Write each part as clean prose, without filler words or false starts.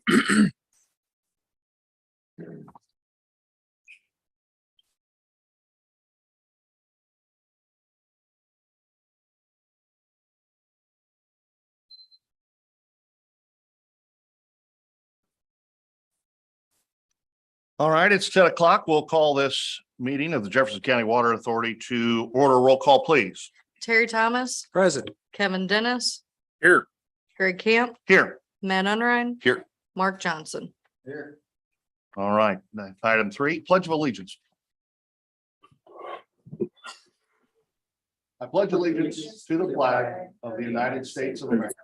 All right, it's 10 o'clock. We'll call this meeting of the Jefferson County Water Authority to order. Roll call, please. Terry Thomas, Present. Kevin Dennis, Here. Greg Camp, Here. Matt Unrein. Here. Mark Johnson. Here. All right, item 3, Pledge of Allegiance. I pledge allegiance to the flag of the United States of America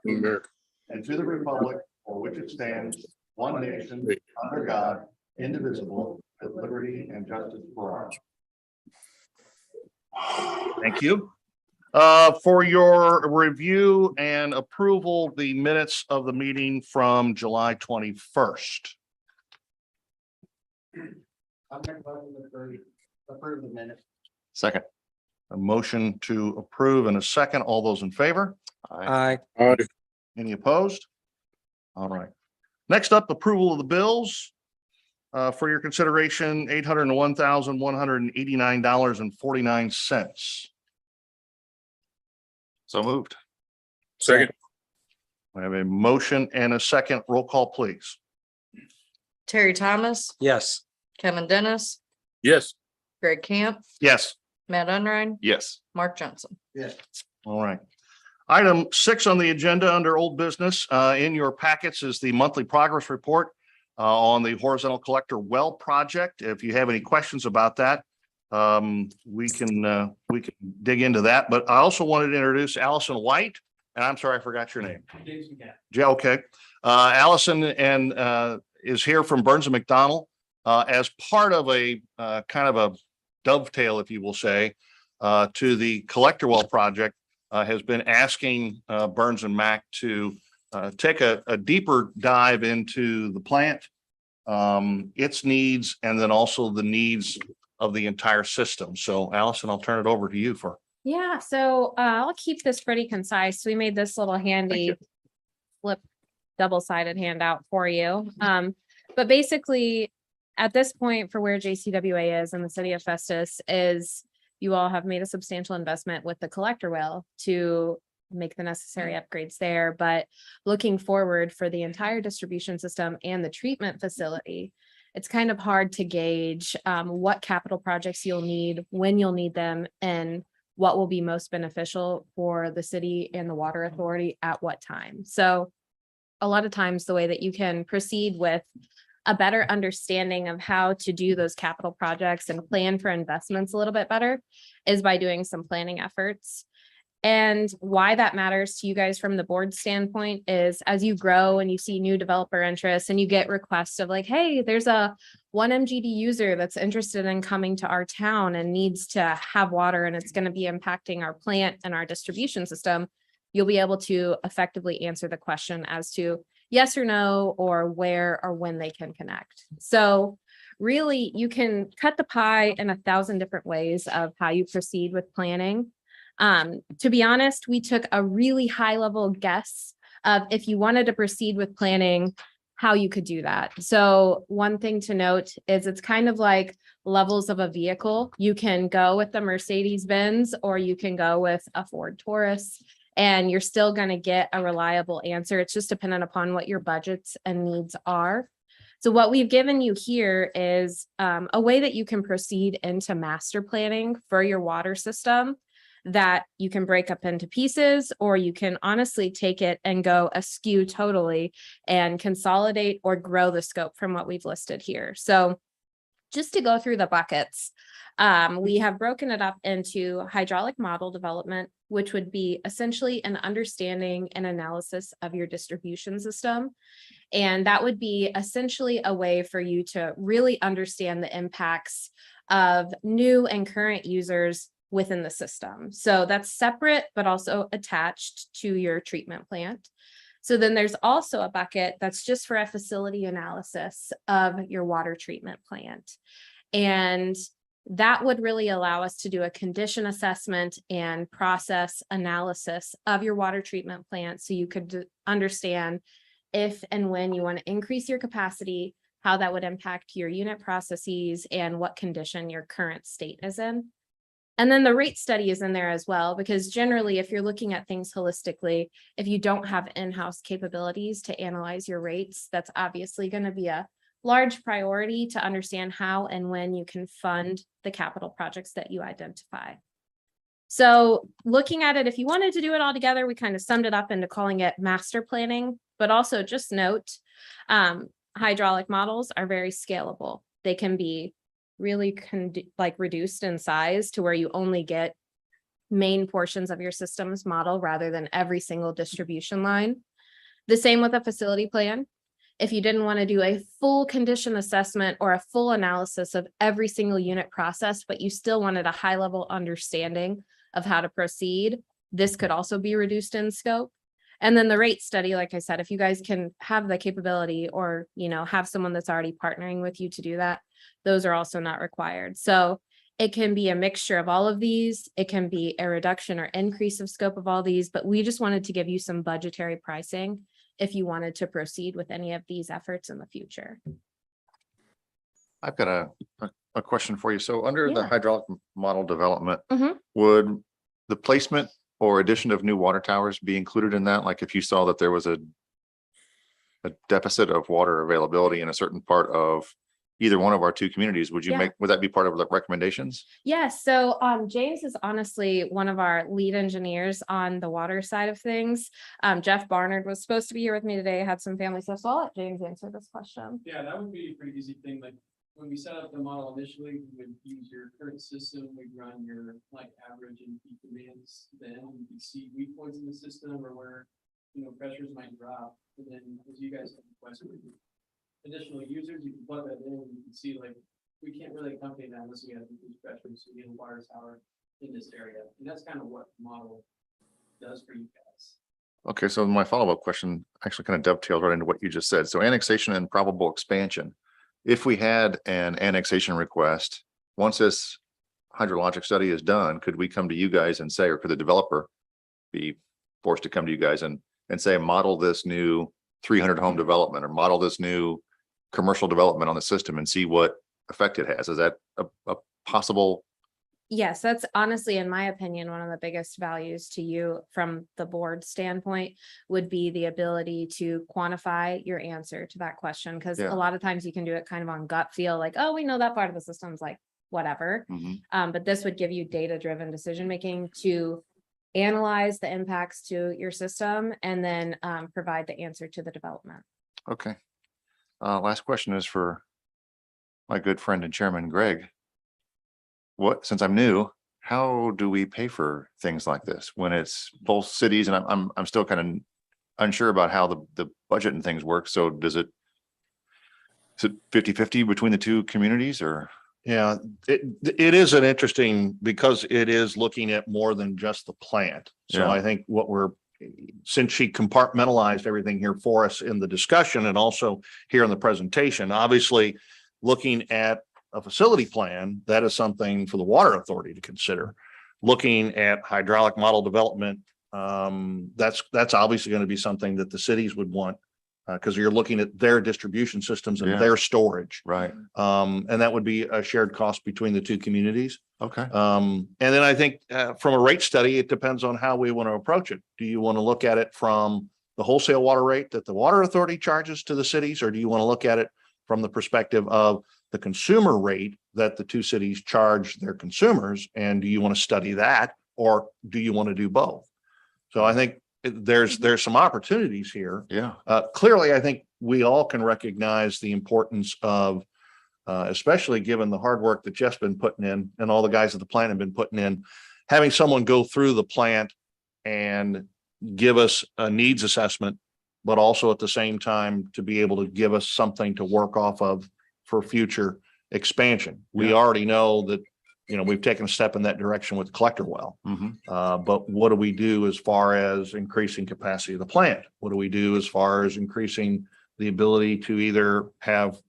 and to the republic for which it stands, one nation, under God, indivisible, with liberty and justice for all. Thank you. For your review and approval, the minutes of the meeting from July 21st. I'm going to approve the minute. Second. A motion to approve and a second. All those in favor? Aye. Any opposed? All right. Next up, approval of the bills. For your consideration, $801,189.49. So moved. Second. I have a motion and a second. Roll call, please. Terry Thomas, Yes. Kevin Dennis, Yes. Greg Camp, Yes. Matt Unrein, Yes. Mark Johnson. Yes. All right. Item 6 on the agenda under old business, in your packets is the monthly progress report on the horizontal collector well project. If you have any questions about that, we can dig into that. But I also wanted to introduce Allison White, and I'm sorry, I forgot your name. Okay. Allison is here from Burns and McDonnell as part of a kind of a dovetail, if you will say, to the collector well project. Has been asking Burns and Mac to take a deeper dive into the plant, its needs, and then also the needs of the entire system. So Allison, I'll turn it over to you for. Yeah, so I'll keep this pretty concise. We made this little handy flip double-sided handout for you. But basically, at this point, for where JCWA is in the city of Festus is you all have made a substantial investment with the collector well to make the necessary upgrades there. But looking forward for the entire distribution system and the treatment facility, it's kind of hard to gauge what capital projects you'll need, when you'll need them, and what will be most beneficial for the city and the water authority at what time. So a lot of times the way that you can proceed with a better understanding of how to do those capital projects and plan for investments a little bit better is by doing some planning efforts. And why that matters to you guys from the board standpoint is as you grow and you see new developer interest and you get requests of like, hey, there's a 1 MGD user that's interested in coming to our town and needs to have water and it's going to be impacting our plant and our distribution system, you'll be able to effectively answer the question as to yes or no, or where or when they can connect. So really, you can cut the pie in 1,000 different ways of how you proceed with planning. To be honest, we took a really high level guess of if you wanted to proceed with planning, how you could do that. So one thing to note is it's kind of like levels of a vehicle. You can go with the Mercedes-Benz or you can go with a Ford Taurus. And you're still going to get a reliable answer. It's just dependent upon what your budgets and needs are. So what we've given you here is a way that you can proceed into master planning for your water system that you can break up into pieces, or you can honestly take it and go askew totally and consolidate or grow the scope from what we've listed here. So just to go through the buckets, we have broken it up into hydraulic model development, which would be essentially an understanding and analysis of your distribution system. And that would be essentially a way for you to really understand the impacts of new and current users within the system. So that's separate, but also attached to your treatment plant. So then there's also a bucket that's just for a facility analysis of your water treatment plant. And that would really allow us to do a condition assessment and process analysis of your water treatment plant so you could understand if and when you want to increase your capacity, how that would impact your unit processes and what condition your current state is in. And then the rate study is in there as well, because generally, if you're looking at things holistically, if you don't have in-house capabilities to analyze your rates, that's obviously going to be a large priority to understand how and when you can fund the capital projects that you identify. So looking at it, if you wanted to do it all together, we kind of summed it up into calling it master planning, but also just note, hydraulic models are very scalable. They can be really reduced in size to where you only get main portions of your systems model rather than every single distribution line. The same with a facility plan. If you didn't want to do a full condition assessment or a full analysis of every single unit process, but you still wanted a high level understanding of how to proceed, this could also be reduced in scope. And then the rate study, like I said, if you guys can have the capability or, have someone that's already partnering with you to do that, those are also not required. So it can be a mixture of all of these. It can be a reduction or increase of scope of all these, but we just wanted to give you some budgetary pricing if you wanted to proceed with any of these efforts in the future. I've got a question for you. So under the Yeah. hydraulic model development, Mhm. would the placement or addition of new water towers be included in that? Like if you saw that there was a deficit of water availability in a certain part of either one of our two communities, would that be part of the recommendations? Yes, so James is honestly one of our lead engineers on the water side of things. Jeff Barnard was supposed to be here with me today, had some family stuff, so I'll let James answer this question. Yeah, that would be a pretty easy thing. Like when we set up the model initially, we would use your current system. We'd run your average and peak demands. Then you can see weak points in the system or where, pressures might drop. And then as you guys have requested, additional users, you can plug that in and you can see we can't really accompany that unless we have these pressures. So we have a water tower in this area. And that's kind of what the model does for you guys. Okay, so my follow-up question actually kind of dovetails right into what you just said. So annexation and probable expansion. If we had an annexation request, once this hydrologic study is done, could we come to you guys and say, or could the developer be forced to come to you guys and say, model this new 300 home development or model this new commercial development on the system and see what effect it has? Is that a possible? Yes, that's honestly, in my opinion, one of the biggest values to you from the board standpoint would be the ability to quantify your answer to that question. Because Yeah. a lot of times you can do it kind of on gut feel, like, oh, we know that part of the system's whatever. Mhm. But this would give you data-driven decision-making to analyze the impacts to your system and then provide the answer to the development. Okay. Last question is for my good friend and chairman, Greg. Since I'm new, how do we pay for things like this when it's both cities? And I'm still kind of unsure about how the budget and things work. So is it 50-50 between the two communities or? Yeah, it is an interesting, because it is looking at more than just the plant. So Yeah. I think since she compartmentalized everything here for us in the discussion and also here in the presentation, obviously looking at a facility plan, that is something for the water authority to consider. Looking at hydraulic model development, that's obviously going to be something that the cities would want, because you're looking at their distribution systems and Yeah. their storage. Right. And that would be a shared cost between the two communities. Okay. And then I think from a rate study, it depends on how we want to approach it. Do you want to look at it from the wholesale water rate that the water authority charges to the cities, or do you want to look at it from the perspective of the consumer rate that the two cities charge their consumers? And do you want to study that, or do you want to do both? So I think there's some opportunities here. Yeah. Clearly, I think we all can recognize the importance of, especially given the hard work that Jeff's been putting in and all the guys at the plant have been putting in, having someone go through the plant and give us a needs assessment, but also at the same time to be able to give us something to work off of for future expansion. We Yeah. already know that, we've taken a step in that direction with the collector well. Mhm. But what do we do as far as increasing capacity of the plant? What do we do as far as increasing the ability to either have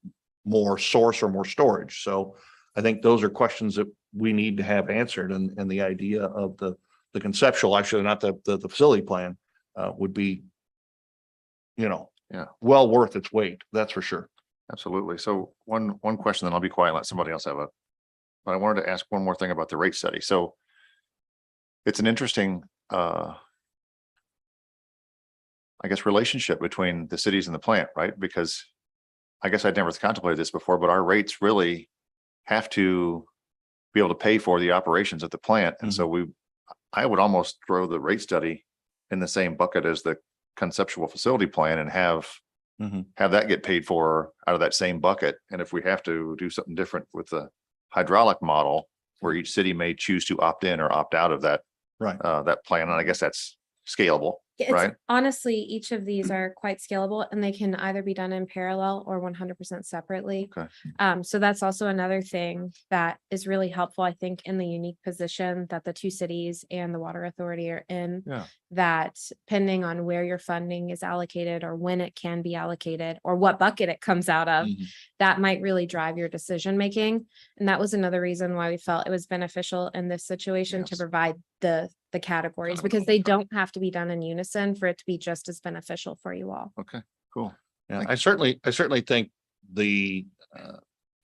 more source or more storage? So I think those are questions that we need to have answered. And the idea of the conceptual, actually not the facility plan, would be, well worth its weight, that's for sure. Absolutely. So one question, then I'll be quiet and let somebody else have a. But I wanted to ask one more thing about the rate study. So it's an interesting, I guess, relationship between the cities and the plant, right? Because I guess I'd never contemplated this before, but our rates really have to be able to pay for the operations at the plant. And so I would almost throw the rate study in the same bucket as the conceptual facility plan and have that get paid for out of that same bucket. And if we have to do something different with the hydraulic model, where each city may choose to opt in or opt out of that, Right. that plan, and I guess that's scalable, It's right? honestly, each of these are quite scalable and they can either be done in parallel or 100% separately. Okay. So that's also another thing that is really helpful, I think, in the unique position that the two cities and the water authority are in. Yeah. That depending on where your funding is allocated or when it can be allocated or what bucket it comes out of, that might really drive your decision making. And that was another reason why we felt it was beneficial in this situation to Yes. provide the categories, because they don't have to be done in unison for it to be just as beneficial for you all. Okay, cool. Yeah, Thank I certainly think the,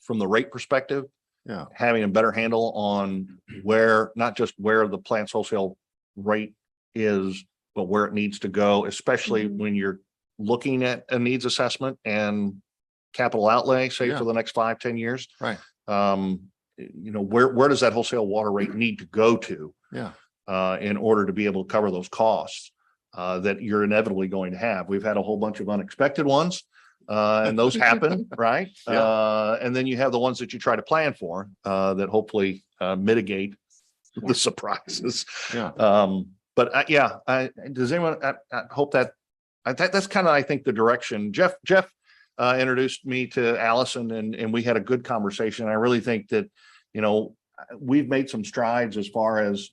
from the rate perspective, Yeah. having a better handle on where, not just where the plant's wholesale rate is, but where it needs to go, especially Mhm. when you're looking at a needs assessment and capital outlay, say Yeah. for the next 5-10 years. Right. Where does that wholesale water rate need to go to? Yeah. In order to be able to cover those costs that you're inevitably going to have. We've had a whole bunch of unexpected ones, and those happen, right? Yeah. And then you have the ones that you try to plan for that hopefully mitigate the surprises. Yeah. Does anyone, I hope that, that's kind of, I think, the direction. Jeff introduced me to Allison and we had a good conversation. I really think that, we've made some strides as far as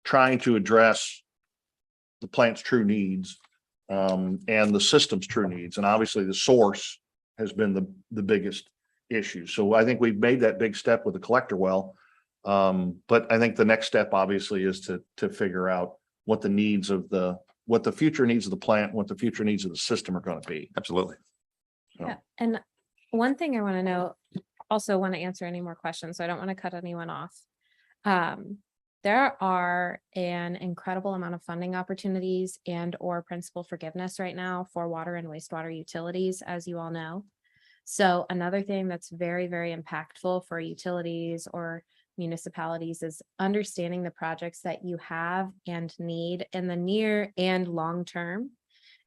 trying to address the plant's true needs and the system's true needs. And obviously the source has been the biggest issue. So I think we've made that big step with the collector well. But I think the next step obviously is to figure out what the future needs of the plant, what the future needs of the system are going to be. Absolutely. Yeah. And one thing I want to know, also want to answer any more questions, so I don't want to cut anyone off. There are an incredible amount of funding opportunities and or principal forgiveness right now for water and wastewater utilities, as you all know. So another thing that's very, very impactful for utilities or municipalities is understanding the projects that you have and need in the near and long term.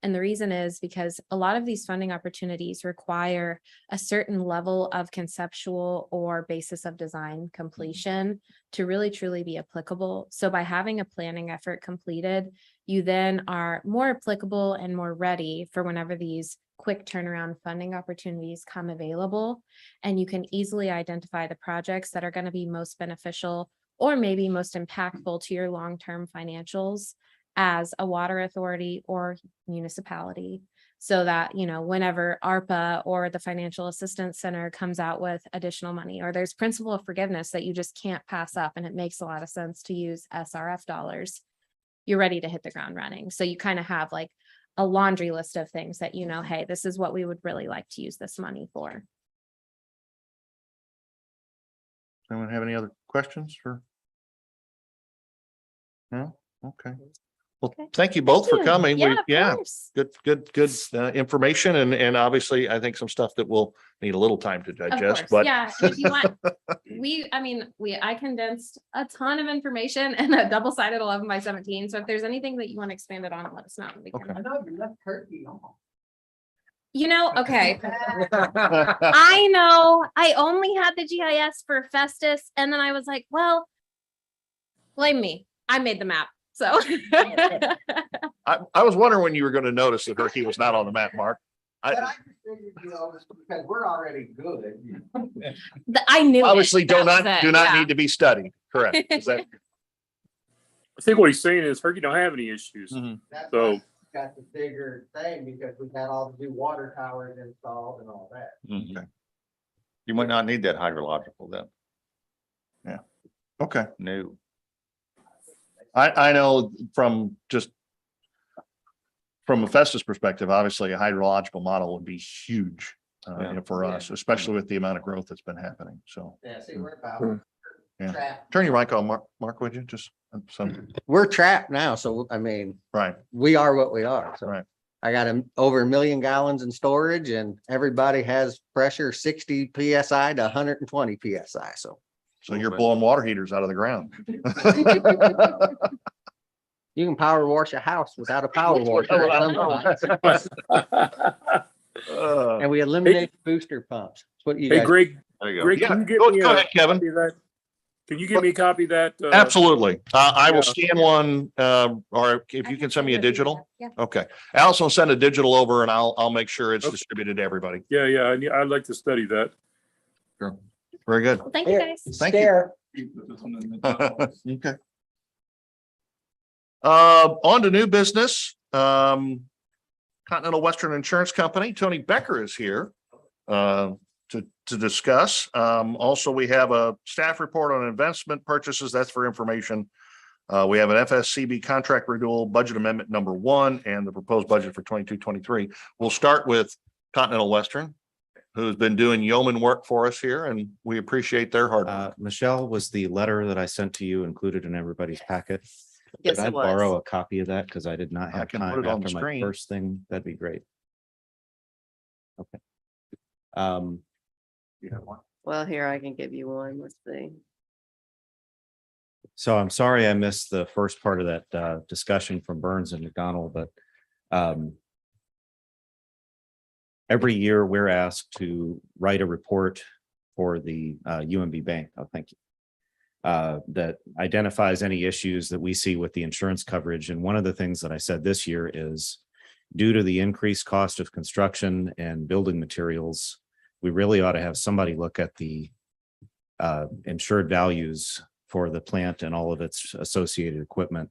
And the reason is because a lot of these funding opportunities require a certain level of conceptual or basis of design completion to really truly be applicable. So by having a planning effort completed, you then are more applicable and more ready for whenever these quick turnaround funding opportunities come available. And you can easily identify the projects that are going to be most beneficial or maybe most impactful to your long-term financials as a water authority or municipality, so that, whenever ARPA or the Financial Assistance Center comes out with additional money, or there's principle of forgiveness that you just can't pass up, and it makes a lot of sense to use SRF dollars, you're ready to hit the ground running. So you kind of have like a laundry list of things that, hey, this is what we would really like to use this money for. Anyone have any other questions for? No? Okay. Well, Okay. thank you both for coming. Yeah, of course. Good information. And obviously I think some stuff that will need a little time to Of digest, course, but yeah, if you want, I condensed a ton of information in a double-sided 11x17. So if there's anything that you want expanded on, let us know. We can- Okay. I know you left turkey on. Okay. I know, I only had the GIS for Festus, and then I was like, well, blame me. I made the map, so. I was wondering when you were going to notice that Herky was not on the map, Mark. But I just figured, it's because we're already good. I knew it. Obviously do That was not it, yeah. need to be studied. Correct. Is that? I think what he's saying is Herky don't have any issues. That's So- why it's got the bigger thing, because we've had all the new water towers installed and all that. Okay. You might not need that hydrological then. Okay. No. I know from just from a Festus perspective, obviously a hydrological model would be huge for us, especially with the amount of growth that's been happening. So Yeah, see, we're about Yeah. trapped. turn your mic on, Mark, would you? Just some, We're trapped now, so I mean, right. we are what we are, so. Right. I got over 1 million gallons in storage and everybody has pressure 60 PSI to 120 PSI, so. So you're blowing water heaters out of the ground. You can power wash a house without a power washer. And we eliminate booster pumps. That's what you Hey, guys. Greg, There you go. Greg, Yeah, can you get go me go a ahead, Kevin. copy of that? Can you give me a copy of that? Absolutely. I will yeah. scan one, or if you can send me a digital. Yeah. Okay. Alice will send a digital over and I'll make sure it's Okay. distributed to everybody. Yeah, I'd like to study that. Very good. Well, thank you, guys. Thank you. Scare. Okay. On to new business. Continental Western Insurance Company, Tony Becker is here to discuss. Also, we have a staff report on investment purchases. That's for information. We have an FSCB contract renewal, budget amendment number 1, and the proposed budget for 22-23. We'll start with Continental Western, who's been doing yeoman work for us here, and we appreciate their hard work. Michelle, was the letter that I sent to you included in everybody's packet? Yes, Could I it borrow was. a copy of that? Because I did not I have can put time it on the after my screen. first thing. That'd be great. Okay. You have one? Well, here, I can give you one. Let's see. So I'm sorry I missed the first part of that discussion from Burns and McDonald, but every year we're asked to write a report for the UMB Bank. Oh, thank you. That identifies any issues that we see with the insurance coverage. And one of the things that I said this year is due to the increased cost of construction and building materials, we really ought to have somebody look at the insured values for the plant and all of its associated equipment,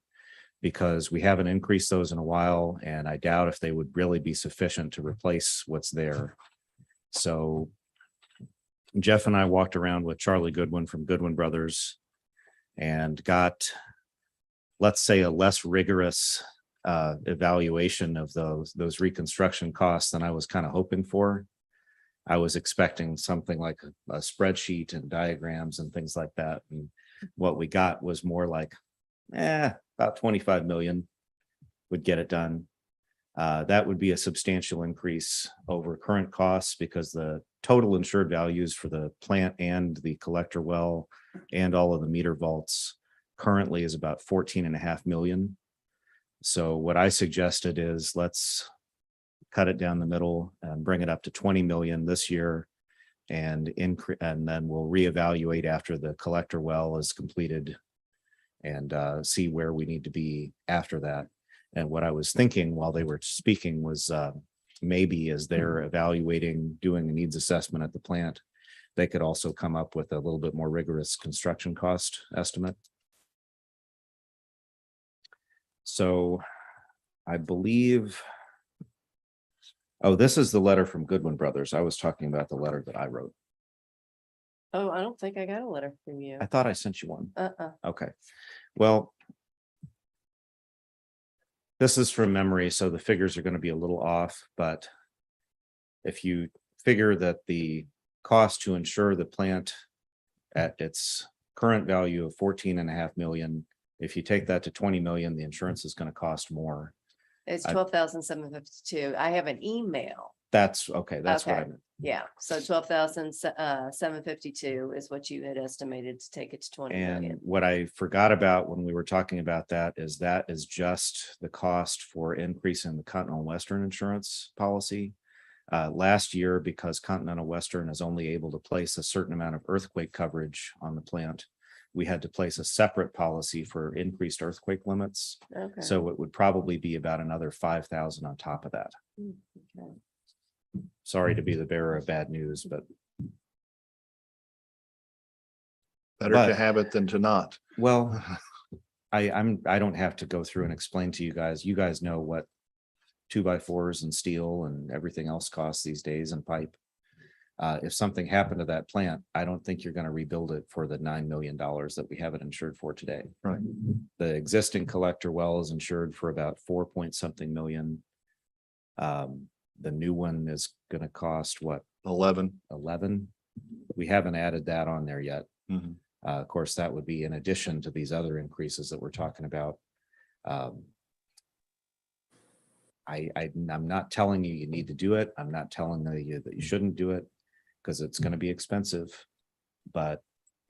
because we haven't increased those in a while, and I doubt if they would really be sufficient to replace what's there. So Jeff and I walked around with Charlie Goodwin from Goodwin Brothers and got, let's say, a less rigorous evaluation of those reconstruction costs than I was kind of hoping for. I was expecting something like a spreadsheet and diagrams and things like that. And what we got was more like, about 25 million would get it done. That would be a substantial increase over current costs, because the total insured values for the plant and the collector well and all of the meter vaults currently is about 14.5 million. So what I suggested is let's cut it down the middle and bring it up to 20 million this year, and then we'll reevaluate after the collector well is completed and see where we need to be after that. And what I was thinking while they were speaking was maybe as they're evaluating, doing the needs assessment at the plant, they could also come up with a little bit more rigorous construction cost estimate. So I believe, oh, this is the letter from Goodwin Brothers. I was talking about the letter that I wrote. Oh, I don't think I got a letter from you. I thought I sent you one. Okay, well, this is from memory, so the figures are going to be a little off, but if you figure that the cost to insure the plant at its current value of 14.5 million, if you take that to 20 million, the insurance is going to cost more. It's 12,752. I have an email. That's okay. That's what I Okay. meant. Yeah, so 12,752 is what you had estimated to take it to 20 And million. what I forgot about when we were talking about that is just the cost for increasing the Continental Western insurance policy. Last year, because Continental Western is only able to place a certain amount of earthquake coverage on the plant, we had to place a separate policy for increased earthquake limits. Okay. So it would probably be about another 5,000 on top of that. Okay. Sorry to be the bearer of bad news, but Better But- to have it than to not. well, I don't have to go through and explain to you guys. You guys know what 2x4s and steel and everything else costs these days, and pipe. If something happened to that plant, I don't think you're going to rebuild it for the $9 million that we have it insured for today. Right. The existing collector well is insured for about 4 point something million. The new one is gonna cost what, 11. 11? We haven't added that on there yet. Mhm. Of course, that would be in addition to these other increases that we're talking about. I'm not telling you you need to do it. I'm not telling you that you shouldn't do it because it's going to be expensive. But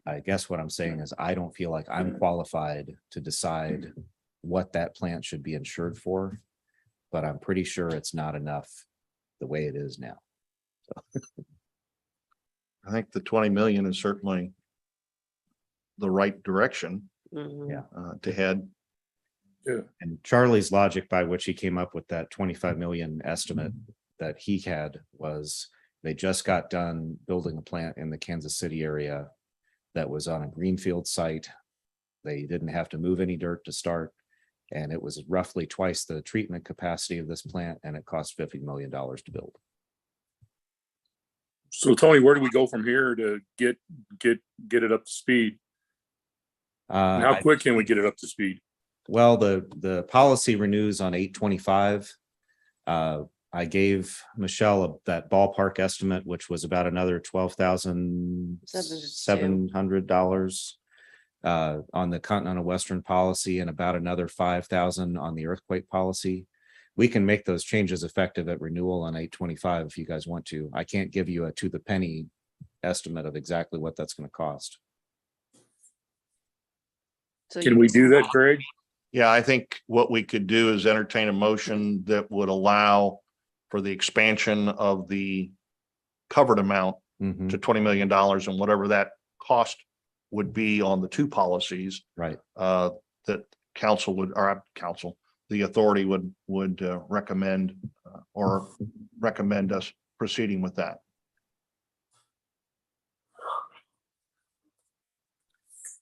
I guess what I'm saying is I don't feel like I'm qualified to decide what that plant should be insured for. But I'm pretty sure it's not enough the way it is now. I think the 20 million is certainly the right direction Mhm. Yeah. to head. And Charlie's logic by which he came up with that 25 million estimate that he had was they just got done building a plant in the Kansas City area that was on a greenfield site. They didn't have to move any dirt to start. And it was roughly twice the treatment capacity of this plant, and it cost $50 million to build. So Tony, where do we go from here to get it up to speed? And how quick can we get it up to speed? Well, the policy renews on 8/25. I gave Michelle that ballpark estimate, which was about another $12,700 on the Continental Western policy and about another 5,000 on the earthquake policy. We can make those changes effective at renewal on 8/25 if you guys want to. I can't give you a to the penny estimate of exactly what that's going to cost. So Can you- we do that, Greg? Yeah, I think what we could do is entertain a motion that would allow for the expansion of the covered amount Mhm, to $20 million and whatever that cost would be on the two policies right. that the authority would recommend or recommend us proceeding with that.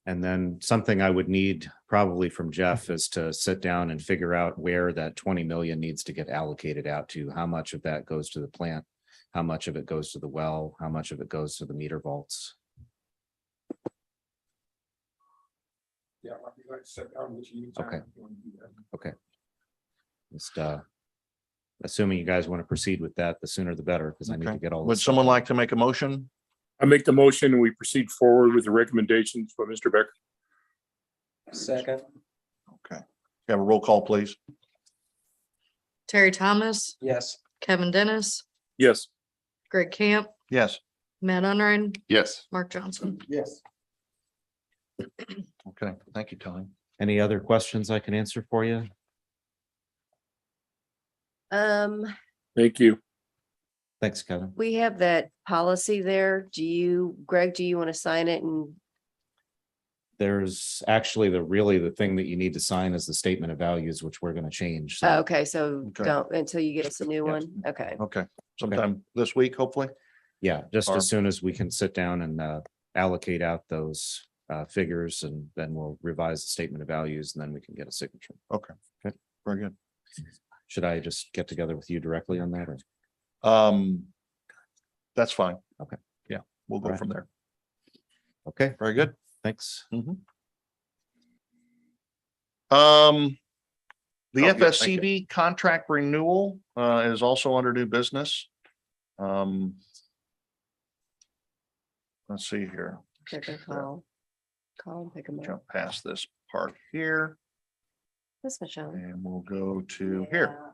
And then something I would need probably from Jeff is to sit down and figure out where that 20 million needs to get allocated out to. How much of that goes to the plant? How much of it goes to the well? How much of it goes to the meter vaults? Yeah, I'd like to sit down with you. Okay. Just assuming you guys want to proceed with that, the sooner the better, because I need to Okay. get all Would this. someone like to make a motion? I make the motion and we proceed forward with the recommendations for Mr. Becker. Second. Okay. Have a roll call, please. Terry Thomas, Yes. Kevin Dennis, Yes. Greg Camp, Yes. Matt Unrein, Yes. Mark Johnson. Yes. Okay. Thank you, Tony. Any other questions I can answer for you? Thank you. Thanks, Kevin. We have that policy there. Greg, do you want to sign it? And There's actually the thing that you need to sign is the statement of values, which we're going to change. So okay, so Okay. don't until you get us a new Yes. one. Okay. Okay. Sometime this week, hopefully. yeah, just Barb. as soon as we can sit down and allocate out those figures, and then we'll revise the statement of values, and then we can get a signature. Okay. Okay. Very good. Should I just get together with you directly on that, or? That's fine. Okay. Yeah, we'll go Alright. from there. Okay, Very good. thanks. The Oh, yeah, thank you. FSCB contract renewal is also under new business. Let's see here. Pick a call. Call and pick them up. Jump past this part here This Michelle. and we'll go to here.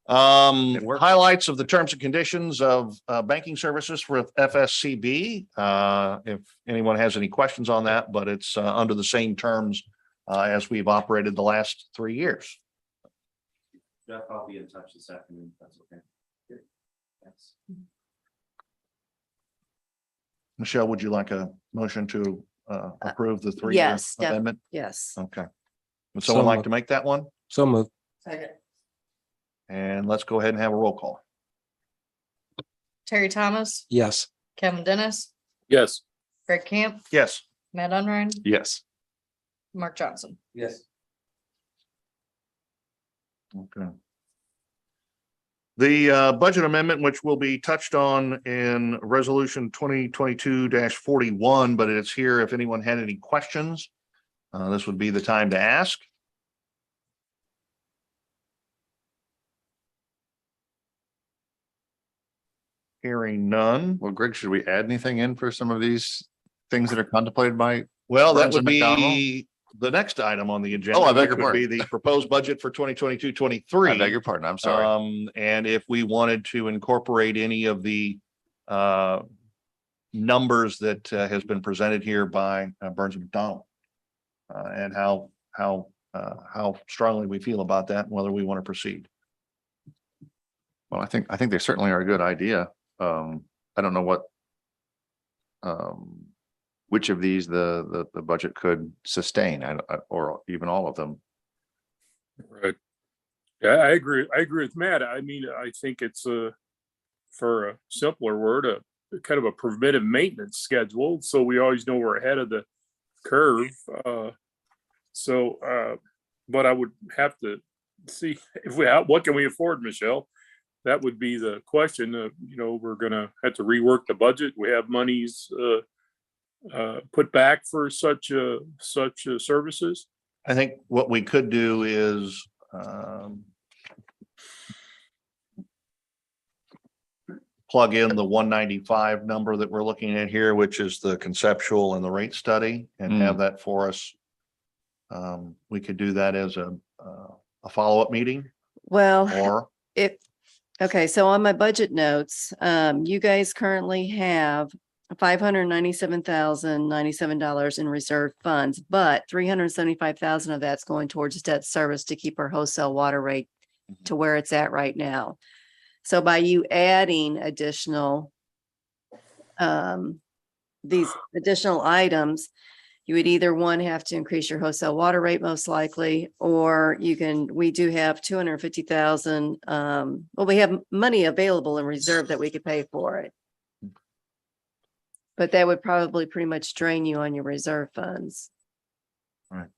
Highlights of the terms and conditions of banking services for FSCB. If anyone has any questions on that, but it's under the same terms as we've operated the last 3 years. Jeff, I'll be in touch this afternoon. That's okay. Thanks. Michelle, would you like a motion to approve the 3-year yes, amendment? Yes. Okay. Would someone So like moved. to make that one? So moved. And let's go ahead and have a roll call. Terry Thomas, Yes. Kevin Dennis, Yes. Greg Camp, Yes. Matt Unrein, Yes. Mark Johnson. Yes. Okay. The budget amendment, which will be touched on in resolution 2022-41, but it's here if anyone had any questions This would be the time to ask. Hearing none. Well, Greg, should we add anything in for some of these things that are contemplated by? Well, that Burns would and McDonald? be the next item on the agenda. Oh, I beg which your would be the proposed budget for 2022-23. I beg your pardon. I'm sorry. And if we wanted to incorporate any of the numbers that has been presented here by Burns and McDonald. And how strongly we feel about that and whether we want to proceed. Well, I think they certainly are a good idea. I don't know what which of these the budget could sustain or even all of them. Right. Yeah, I agree. I agree with Matt. I mean, I think it's for a simpler word, a kind of a preventive maintenance schedule. So we always know we're ahead of the curve. But I would have to see if what can we afford, Michelle? That would be the question. We're gonna have to rework the budget. We have monies put back for such services. I think what we could do is plug in the 195 number that we're looking at here, which is the conceptual and the rate study, and have that for us. We could do that as a follow-up meeting Well, or okay, so on my budget notes, you guys currently have $597,097 in reserve funds, but $375,000 of that's going towards debt service to keep our wholesale water rate to where it's at right now. So by you adding additional, these additional items, you would either one have to increase your wholesale water rate most likely, or we do have 250,000. Well, we have money available in reserve that we could pay for it. But that would probably pretty much drain you on your reserve funds. Can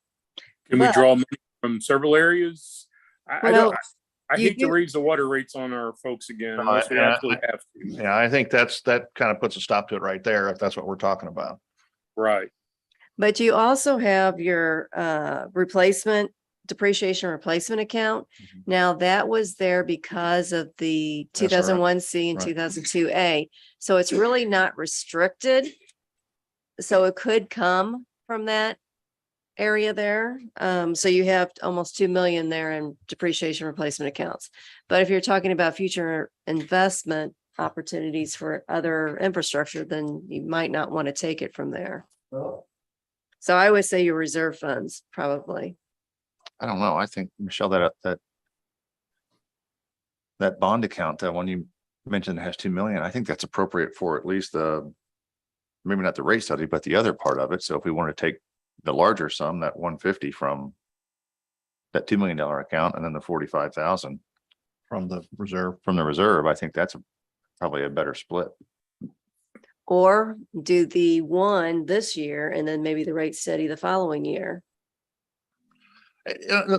we Well- draw money from several areas? Well, I you hate to do- raise the water rates on our folks again unless we yeah, absolutely have to. yeah, I think that kind of puts a stop to it right there, if that's what we're talking about. Right. But you also have your depreciation replacement account. Now that was there because of the That's right. 2001C and Right. 2002A. So it's really not restricted. So it could come from that area there. So you have almost 2 million there in depreciation replacement accounts. But if you're talking about future investment opportunities for other infrastructure, then you might not want to take it from there. So I would say your reserve funds, probably. I don't know. I think, Michelle, that bond account, that one you mentioned has 2 million, I think that's appropriate for at least maybe not the rate study, but the other part of it. So if we want to take the larger sum, that 150 from that $2 million account, and then the 45,000 From the reserve. from the reserve, I think that's probably a better split. Or do the one this year and then maybe the rate study the following year.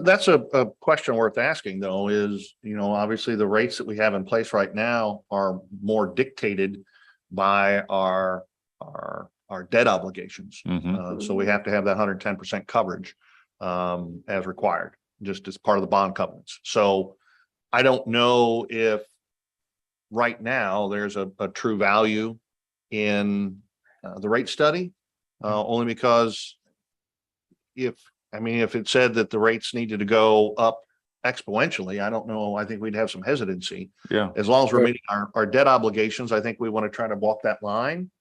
That's a question worth asking, though, is, obviously the rates that we have in place right now are more dictated by our debt obligations. So we have to have that 110% coverage as required, just as part of the bond covenants. So I don't know if right now there's a true value in the rate study, only because if it said that the rates needed to go up exponentially, I don't know. I think we'd have some hesitancy. Yeah. As long as we're meeting our debt obligations, I think we want to try to walk that line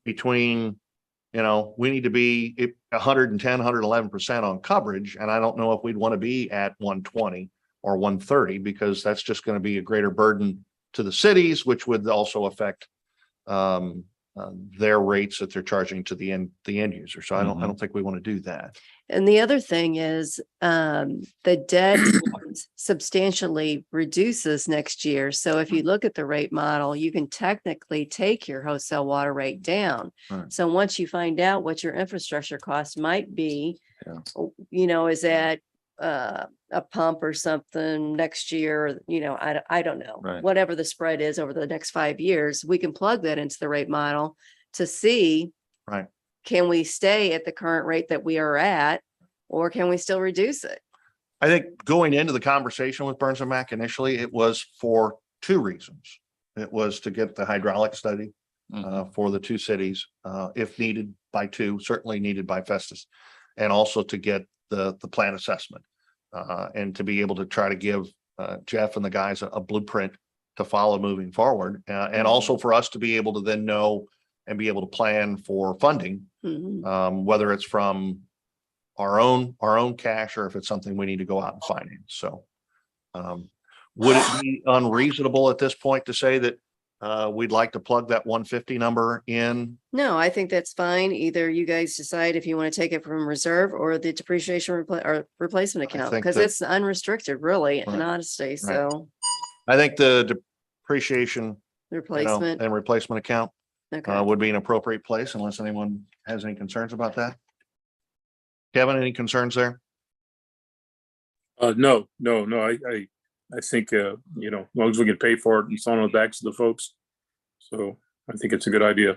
between, we need to be 110, 111% on coverage. And I don't know if we'd want to be at 120 or 130, because that's just going to be a greater burden to the cities, which would also affect their rates that they're charging to the end user. So I don't think we want to do that. And the other thing is, the debt substantially reduces next year. So if you look at the rate model, you can technically take your wholesale water rate down. Right. So once you find out what your infrastructure cost might be, Yeah. is that a pump or something next year, I don't know, Right. whatever the spread is over the next 5 years, we can plug that into the rate model to see, Right. can we stay at the current rate that we are at? or can we still reduce it? I think going into the conversation with Burns and Mac initially, it was for two reasons. It was to get the hydraulic study for the two cities, if needed by two, certainly needed by Festus, and also to get the plan assessment and to be able to try to give Jeff and the guys a blueprint to follow moving forward, and also for us to be able to then know and be able to plan for funding, Mhm. whether it's from our own cash or if it's something we need to go out and finance. So would it be unreasonable at this point to say that we'd like to plug that 150 number in? No, I think that's fine. Either you guys decide if you want to take it from reserve or the depreciation or replacement I account, think because that- it's unrestricted really in Right. honesty. So I think the depreciation, replacement, and replacement account okay. would be an appropriate place unless anyone has any concerns about that. Kevin, any concerns there? No. I think, as long as we can pay for it, it's on the backs of the folks. So I think it's a good idea.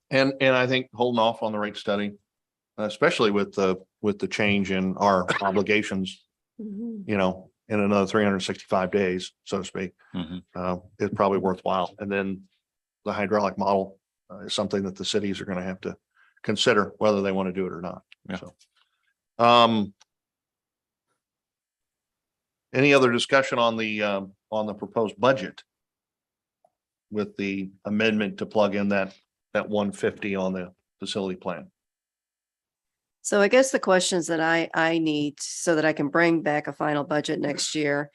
And I think holding off on the rate study, especially with the change in our obligations, Mhm. in another 365 days, so to speak, is probably worthwhile. And then the hydraulic model is something that the cities are going to have to consider whether they want to do it or not. Yeah. So, any other discussion on the proposed budget with the amendment to plug in that 150 on the facility plan? So I guess the questions that I need so that I can bring back a final budget next year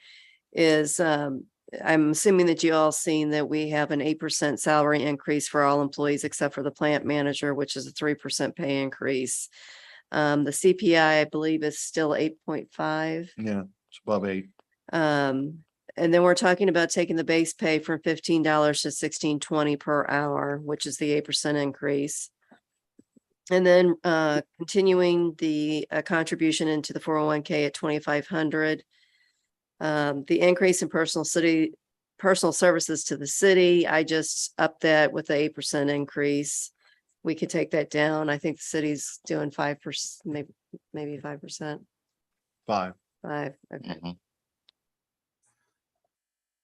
is, I'm assuming that you all seen that we have an 8% salary increase for all employees except for the plant manager, which is a 3% pay increase. The CPI, I believe, is still 8.5. Yeah, it's above 8. And then we're talking about taking the base pay from $15 to $16.20 per hour, which is the 8% increase. And then continuing the contribution into the 401k at 2,500. The increase in personal services to the city, I just upped that with the 8% increase. We could take that down. I think the city's doing 5%, maybe 5%. 5. 5. Okay.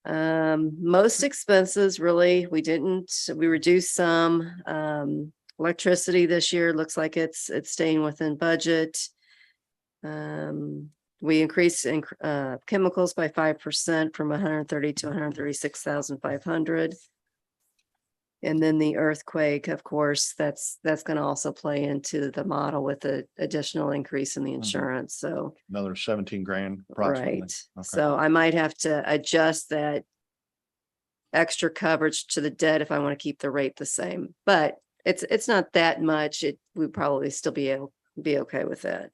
Most expenses really, we reduced some. Electricity this year looks like it's staying within budget. We increased in chemicals by 5% from 130 to 136,500. And then the earthquake, of course, that's going to also play into the model with the additional increase in the insurance. So Another 17 grand approximately. right. Okay. So I might have to adjust that extra coverage to the debt if I want to keep the rate the same, but it's not that much. We'd probably still be okay with that.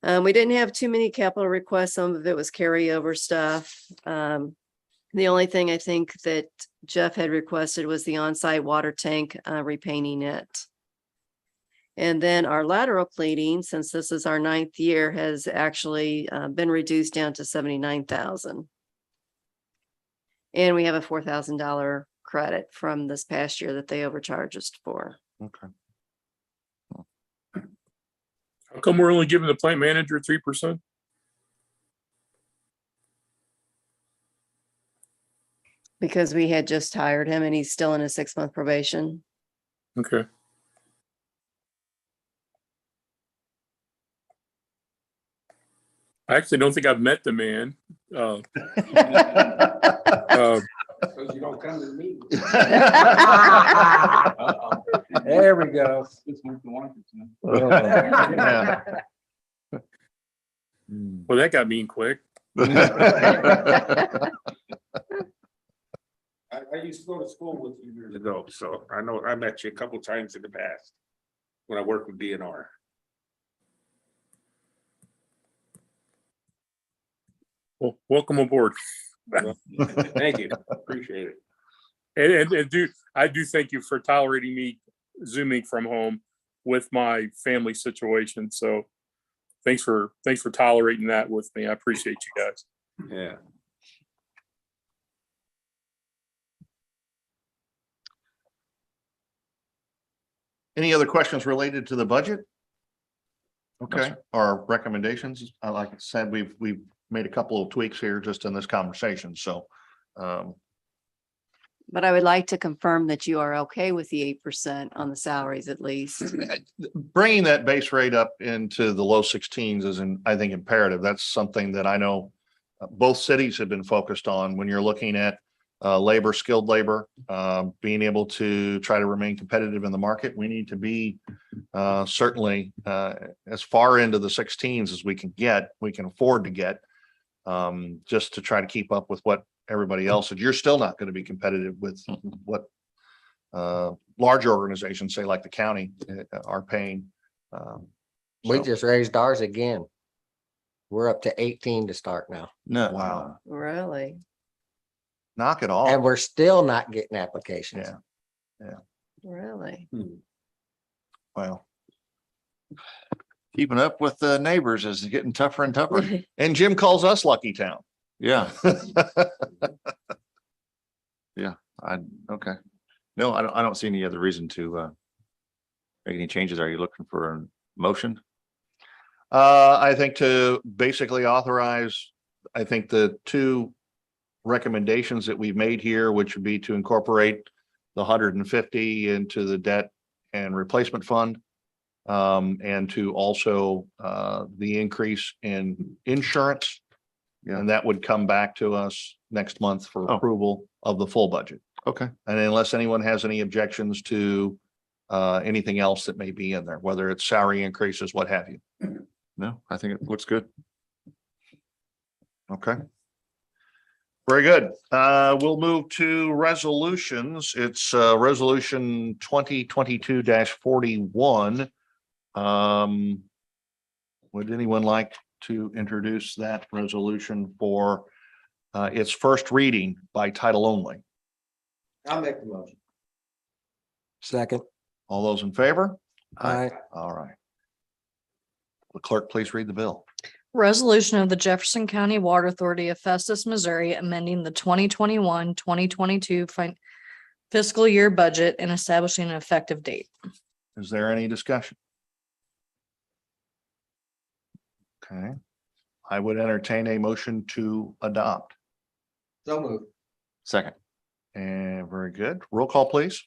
We didn't have too many capital requests. Some of it was carryover stuff. The only thing I think that Jeff had requested was the on-site water tank repainting it. And then our lateral cleaning, since this is our 9th year, has actually been reduced down to 79,000. And we have a $4,000 credit from this past year that they overcharged us for. Okay. How come we're only giving the plant manager 3%? Because we had just hired him and he's still in a 6-month probation. Okay. I actually don't think I've met the man. Because you don't come to me. There we go. Yeah. Well, that got mean quick. I used to go to school with you years ago, so I know I met you a couple times in the past when I worked with DNR. Well, welcome aboard. Thank you, appreciate it. And I do thank you for tolerating me zooming from home with my family situation. So thanks for tolerating that with me. I appreciate you guys. Yeah. Any other questions related to the budget? Okay, sir. our recommendations, like I said, we've made a couple of tweaks here just in this conversation, so. But I would like to confirm that you are okay with the 8% on the salaries at least. Bringing that base rate up into the low 16s is, I think, imperative. That's something that I know both cities have been focused on when you're looking at labor, skilled labor, being able to try to remain competitive in the market. We need to be certainly as far into the 16s as we can afford to get, just to try to keep up with what everybody else is. You're still not going to be competitive with what larger organizations, say like the county, are paying. We So- just raised ours again. We're up to 18 to start now, No. Wow. Really? Knock it and off. we're still not getting applications. Yeah. Really? Wow. Keeping up with the neighbors is getting tougher and tougher. And Jim calls us Lucky Town. Yeah. Yeah, okay. No, I don't see any other reason to make any changes. Are you looking for a motion? I think to basically authorize, I think the two recommendations that we've made here, which would be to incorporate the 150 into the debt and replacement fund. And to also the increase in insurance. Yeah. And that would come back to us next month for Oh. approval of the full budget. Okay. And unless anyone has any objections to anything else that may be in there, whether it's salary increases, what have you. No, I think it looks good. Okay. Very good. We'll move to resolutions. It's resolution 2022-41. Would anyone like to introduce that resolution for its first reading by title only? I'll make the motion. Second. All those in favor? Aye. All right. The clerk, please read the bill. Resolution of the Jefferson County Water Authority of Festus, Missouri, amending the 2021-2022 fiscal year budget and establishing an effective date. Is there any discussion? Okay. I would entertain a motion to adopt. So moved. Second. And very good. Roll call, please.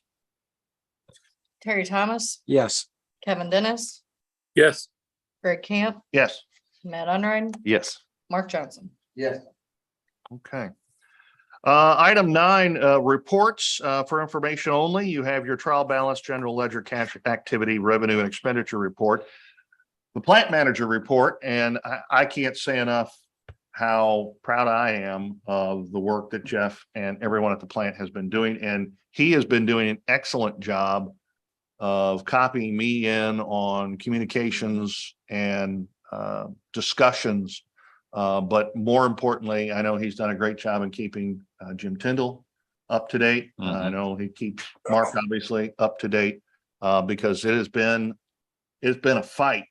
Terry Thomas, Yes. Kevin Dennis, Yes. Greg Camp, Yes. Matt Unrein, Yes. Mark Johnson. Yes. Okay. Item 9, reports for information only. You have your trial balance, general ledger, cash activity, revenue and expenditure report. The plant manager report, and I can't say enough how proud I am of the work that Jeff and everyone at the plant has been doing. And he has been doing an excellent job of copying me in on communications and discussions. But more importantly, I know he's done a great job in keeping Jim Tyndall up to date. I Mhm. know he keeps Mark obviously up to date because it's been a fight.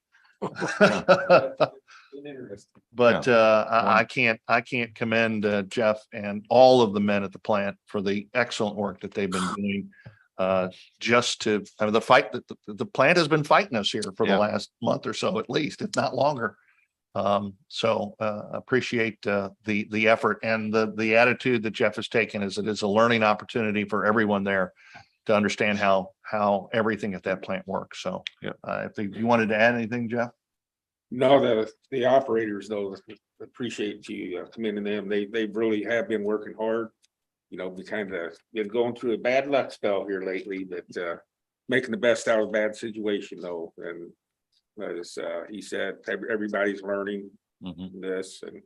But I can't commend Jeff and all of the men at the plant for the excellent work that they've been doing. Just to, I mean, the fight that the plant has been fighting us here for the Yeah. last month or so, at least, if not longer. So appreciate the effort and the attitude that Jeff has taken is it is a learning opportunity for everyone there to understand how everything at that plant works. So Yeah. If you wanted to add anything, Jeff? No, the operators though, appreciate you commending them. They really have been working hard. You know, we kind of been going through a bad luck spell here lately, but making the best out of a bad situation though. And as he said, everybody's learning Mhm. this and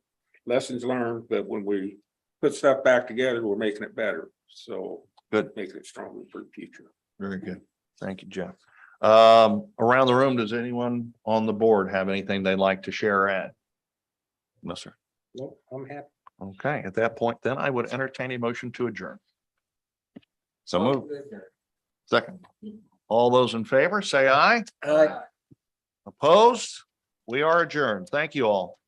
lessons learned, but when we put stuff back together, we're making it better. So Good. making it stronger for the future. Very good. Thank you, Jeff. Around the room, does anyone on the board have anything they'd like to share or add? No, sir. Nope, I'm happy. Okay, at that point, then I would entertain a motion to adjourn. So move. Second. All those in favor, say aye. Aye. Opposed? We are adjourned. Thank you all.